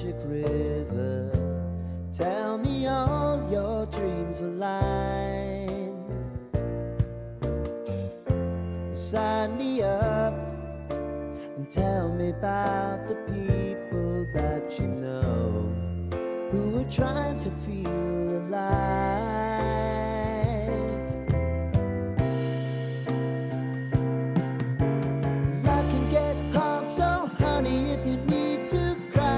magic river. Tell me all your dreams align. Sign me up and tell me about the people that you know who are trying to feel alive. Life can get hard, so honey, if you need to cry,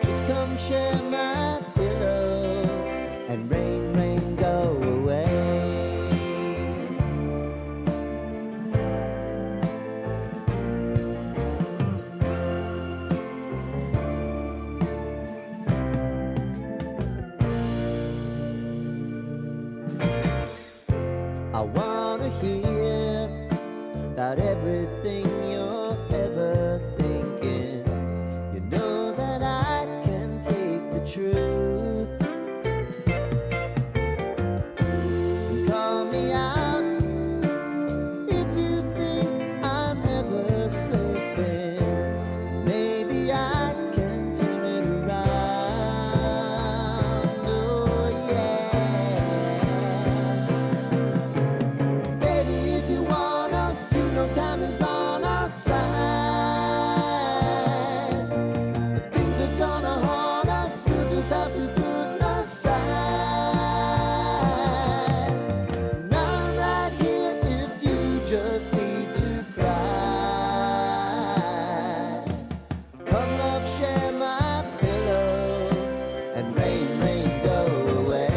just come share my pillow and rain, rain, go away. I wanna hear about everything you're ever thinking. You know that I can take the truth. And call me out if you think I'm ever slipping. Maybe I can turn it around. Oh yeah. Baby, if you want us, you know time is on our side. But things are gonna haunt us, we'll just have to put aside. And I'm right here if you just need to cry. Come love, share my pillow and rain, rain, go away.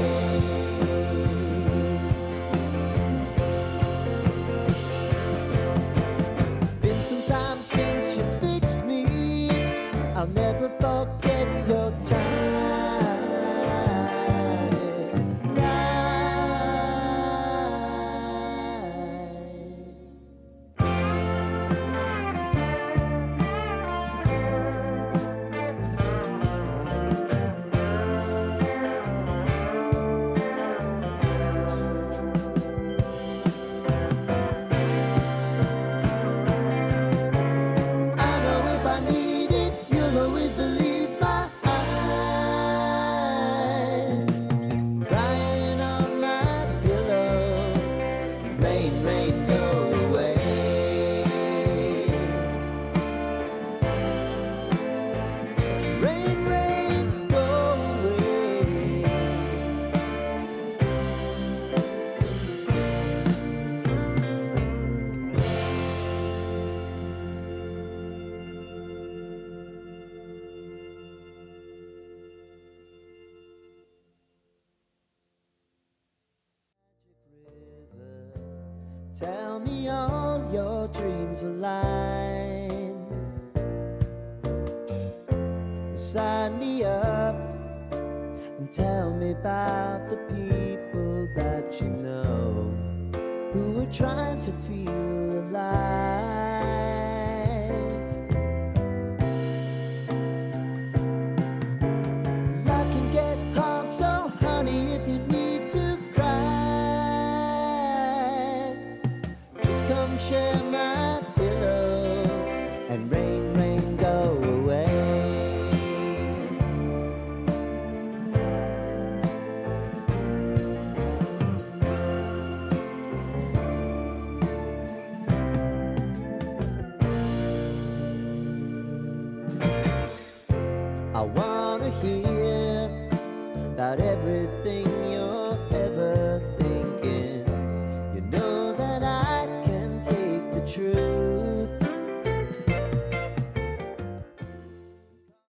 Been some time since you fixed me. I'll never forget your I know if I need it, you'll always believe my eyes. Crying on my pillow, rain, rain, go away. Rain, rain, go away. Tell me all your dreams align. Sign me up and tell me about the people that you know who are trying to feel alive. Life can get hard, so honey, if you need to cry, just come share my pillow and rain, rain, go away. I wanna hear about everything